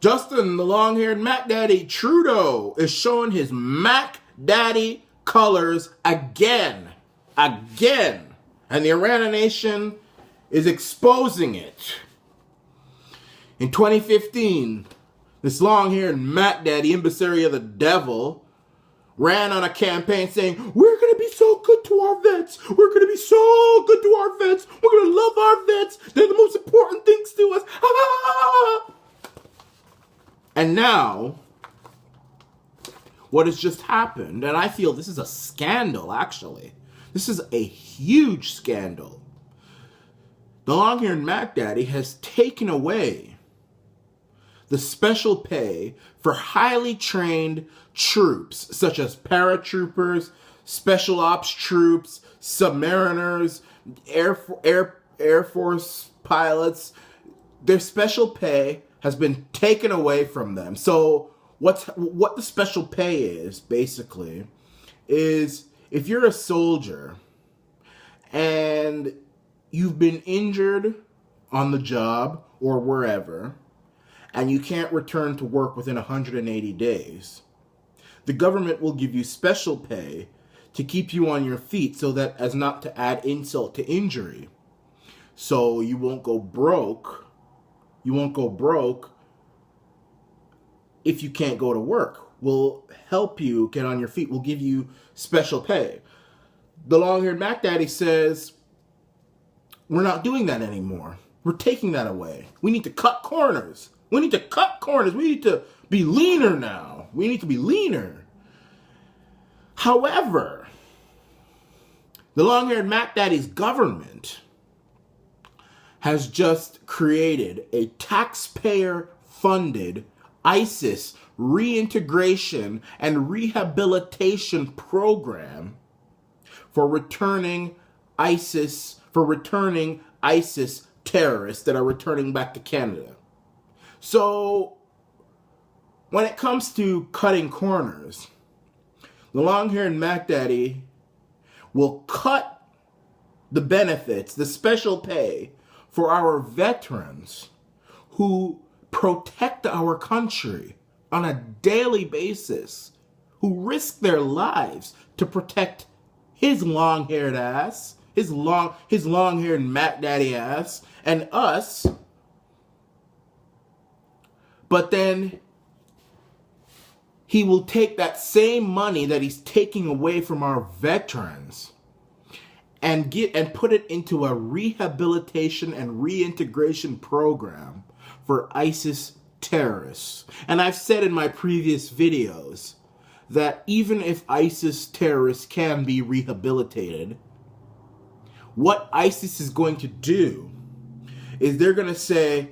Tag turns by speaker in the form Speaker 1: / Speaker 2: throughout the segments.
Speaker 1: Justin, the long-haired macdaddy Trudeau, is showing his macdaddy colors again. Again. And the Iranian nation is exposing it. In 2015, this long-haired macdaddy, emissary of the devil, ran on a campaign saying, we're going to be so good to our vets. We're going to be so good to our vets. We're going to love our vets. They're the most important things to us. Ah! And now, what has just happened, and I feel this is a scandal, actually. This is a huge scandal. The long-haired macdaddy has taken away the special pay for highly trained troops, such as paratroopers, special ops troops, submariners, Air Force pilots. Their special pay has been taken away from them. So what the special pay is, basically, is if you're a soldier and you've been injured on the job or wherever, and you can't return to work within 180 days, the government will give you special pay to keep you on your feet so that as not to add insult to injury. So you won't go broke. You won't go broke if you can't go to work. We'll help you get on your feet. We'll give you special pay. The long-haired macdaddy says, we're not doing that anymore. We're taking that away. We need to cut corners. We need to cut corners. We need to be leaner now. We need to be leaner. However, the long-haired macdaddy's government has just created a taxpayer-funded ISIS reintegration and rehabilitation program for returning ISIS terrorists that are returning back to Canada. So, when it comes to cutting corners, the long-haired macdaddy will cut the benefits, the special pay for our veterans who protect our country on a daily basis, who risk their lives to protect his long-haired ass, his long-haired macdaddy ass, and us. But then he will take that same money that he's taking away from our veterans and put it into a rehabilitation and reintegration program for ISIS terrorists. And I've said in my previous videos that even if ISIS terrorists can be rehabilitated, what ISIS is going to do is they're going to say,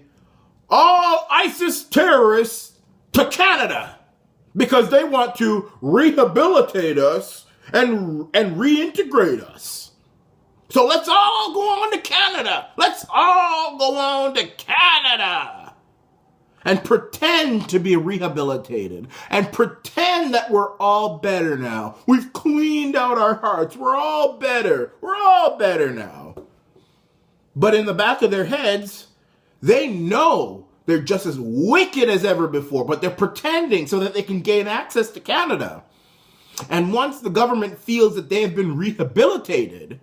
Speaker 1: all ISIS terrorists to Canada, because they want to rehabilitate us and reintegrate us. So let's all go on to Canada. Let's all go on to Canada and pretend to be rehabilitated and pretend that we're all better now. We've cleaned out our hearts. We're all better. We're all better now. But in the back of their heads, they know they're just as wicked as ever before, but they're pretending so that they can gain access to Canada. And once the government feels that they have been rehabilitated,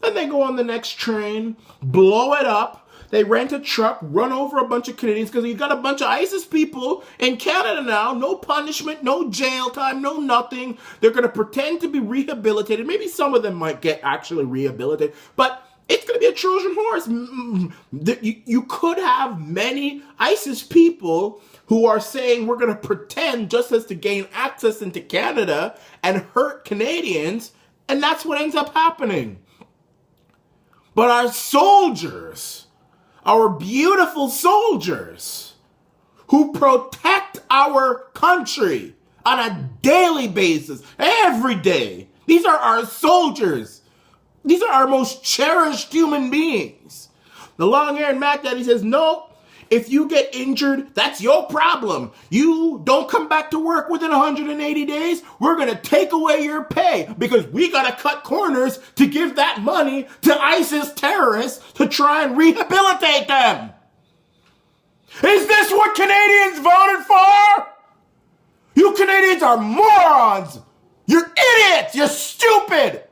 Speaker 1: then they go on the next train, blow it up, they rent a truck, run over a bunch of Canadians, because you've got a bunch of ISIS people in Canada now, no punishment, no jail time, no nothing. They're going to pretend to be rehabilitated. Maybe some of them might get actually rehabilitated, but it's going to be a Trojan horse. You could have many ISIS people who are saying we're going to pretend just as to gain access into Canada and hurt Canadians, and that's what ends up happening. But our soldiers, our beautiful soldiers who protect our country on a daily basis, every day, these are our soldiers. These are our most cherished human beings. The long-haired macdaddy says, no, if you get injured, that's your problem. You don't come back to work within 180 days. We're going to take away your pay because we got to cut corners to give that money to ISIS terrorists to try and rehabilitate them. Is this what Canadians voted for? You Canadians are morons. You're idiots. You're stupid.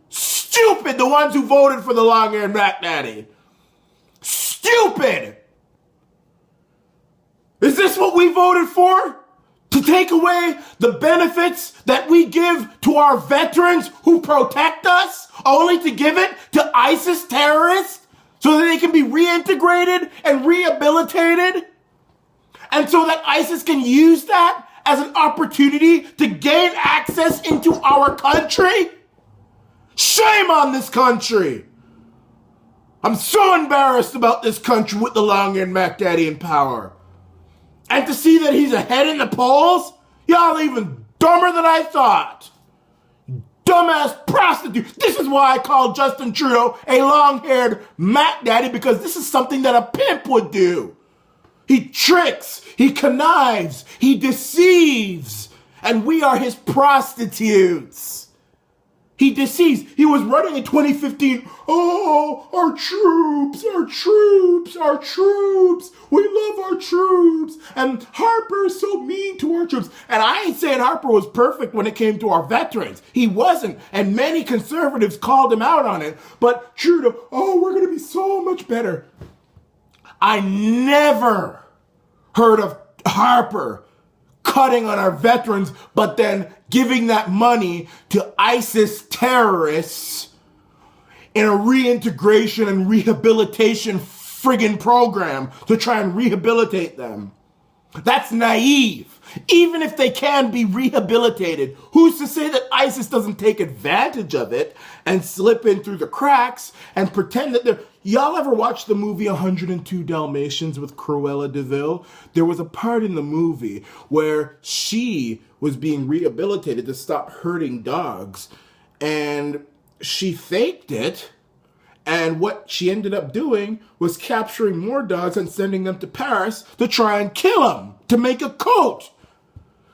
Speaker 1: Stupid, the ones who voted for the long-haired macdaddy. Stupid. Is this what we voted for? To take away the benefits that we give to our veterans who protect us, only to give it to ISIS terrorists so that they can be reintegrated and rehabilitated? And so that ISIS can use that as an opportunity to gain access into our country? Shame on this country! I'm so embarrassed about this country with the long-haired macdaddy in power. And to see that he's ahead in the polls? Y'all are even dumber than I thought. Dumbass prostitute. This is why I call Justin Trudeau a long-haired macdaddy, because this is something that a pimp would do. He tricks, he connives, he deceives, and we are his prostitutes. He deceives. He was running in 2015. Oh, our troops, our troops, our troops. We love our troops. And Harper is so mean to our troops. And I ain't saying Harper was perfect when it came to our veterans. He wasn't. And many conservatives called him out on it. But Trudeau, oh, we're going to be so much better. I never heard of Harper cutting on our veterans, but then giving that money to ISIS terrorists in a reintegration and rehabilitation friggin' program to try and rehabilitate them. That's naive. Even if they can be rehabilitated, who's to say that ISIS doesn't take advantage of it and slip in through the cracks and pretend that they're... Y'all ever watch the movie 102 Dalmatians with Cruella de Vil? There was a part in the movie where she was being rehabilitated to stop hurting dogs, and she faked it, and what she ended up doing was capturing more dogs and sending them to Paris to try and kill them, to make a coat.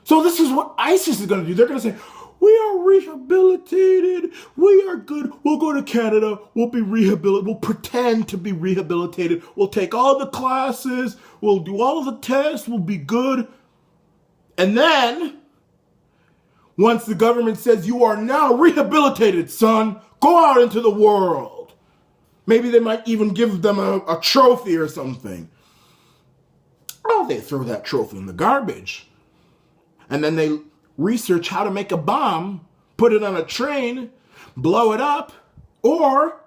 Speaker 1: So this is what ISIS is going to do. They're going to say, we are rehabilitated. We are good. We'll go to Canada. We'll be rehabilitated. We'll pretend to be rehabilitated. We'll take all the classes. We'll do all of the tests. We'll be good. And then, once the government says, you are now rehabilitated, son, go out into the world. Maybe they might even give them a trophy or something. Oh, they throw that trophy in the garbage. And then they research how to make a bomb, put it on a train, blow it up, or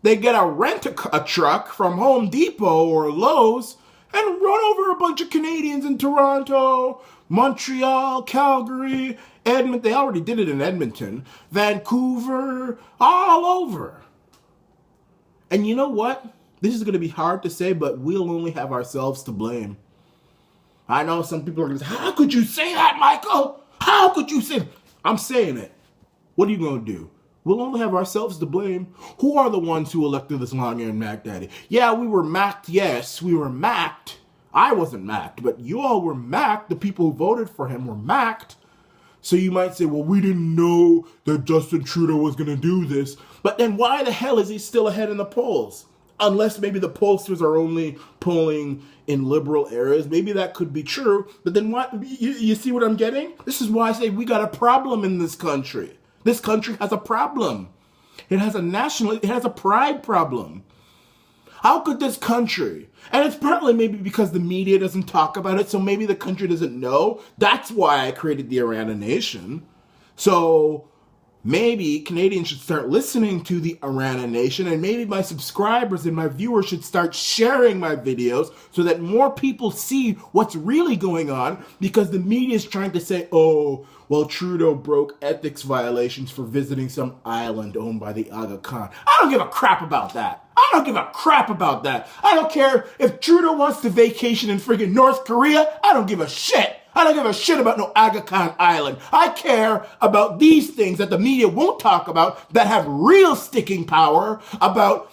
Speaker 1: they get a truck from Home Depot or Lowe's and run over a bunch of Canadians in Toronto, Montreal, Calgary, Edmonton. They already did it in Edmonton, Vancouver, all over. And you know what? This is going to be hard to say, but we'll only have ourselves to blame. I know some people are going to say, how could you say that, Michael? How could you say that? I'm saying it. What are you going to do? We'll only have ourselves to blame. Who are the ones who elected this long-haired macdaddy? Yeah, we were macked. Yes, we were macked. I wasn't macked, but you all were macked. The people who voted for him were macked. So you might say, well, we didn't know that Justin Trudeau was going to do this. But then why the hell is he still ahead in the polls? Unless maybe the pollsters are only polling in liberal areas. Maybe that could be true. But then what? You see what I'm getting? This is why I say we got a problem in this country. This country has a problem. It has a pride problem. How could this country, and it's partly maybe because the media doesn't talk about it, so maybe the country doesn't know. That's why I created the Arana Nation. So maybe Canadians should start listening to the Arana Nation, and maybe my subscribers and my viewers should start sharing my videos so that more people see what's really going on, because the media is trying to say, oh, well, Trudeau broke ethics violations for visiting some island owned by the Aga Khan. I don't give a crap about that. I don't give a crap about that. I don't care if Trudeau wants to vacation in friggin' North Korea. I don't give a shit. I don't give a shit about no Aga Khan Island. I care about these things that the media won't talk about that have real sticking power, about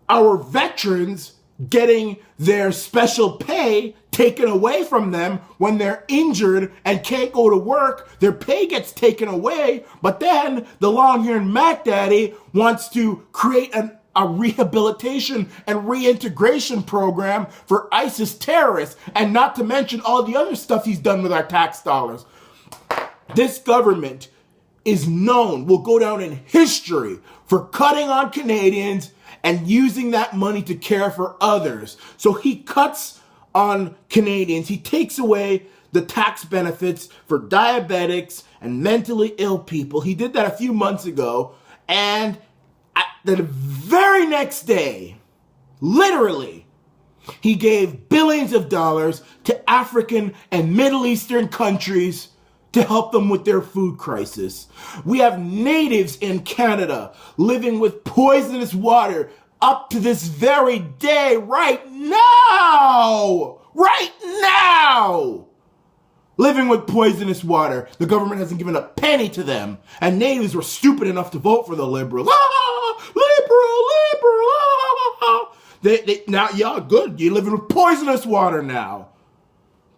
Speaker 1: our veterans getting their special pay taken away from them when they're injured and can't go to work. Their pay gets taken away, but then the long-haired macdaddy wants to create a rehabilitation and reintegration program for ISIS terrorists, and not to mention all the other stuff he's done with our tax dollars. This government is known, will go down in history for cutting on Canadians and using that money to care for others. So he cuts on Canadians. He takes away the tax benefits for diabetics and mentally ill people. He did that a few months ago. And the very next day, literally, he gave billions of dollars to African and Middle Eastern countries to help them with their food crisis. We have natives in Canada living with poisonous water up to this very day, right now! Right now! Living with poisonous water. The government hasn't given a penny to them. And natives were stupid enough to vote for the Liberals. Liberal. Now, yeah, good. You're living with poisonous water now.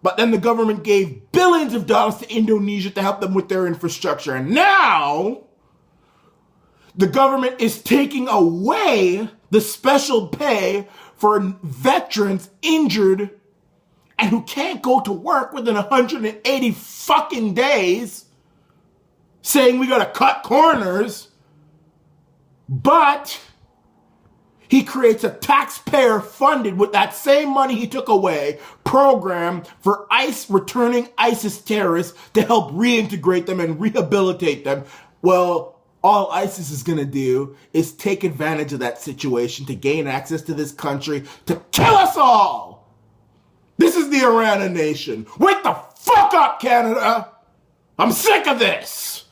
Speaker 1: But then the government gave billions of dollars to Indonesia to help them with their infrastructure. And now, the government is taking away the special pay for veterans injured and who can't go to work within 180 fucking days, saying we gotta cut corners. But he creates a taxpayer-funded, with that same money he took away, program for returning ISIS terrorists to help reintegrate them and rehabilitate them. Well, all ISIS is going to do is take advantage of that situation to gain access to this country to kill us all. This is the Iranian nation. Wake the fuck up, Canada. I'm sick of this.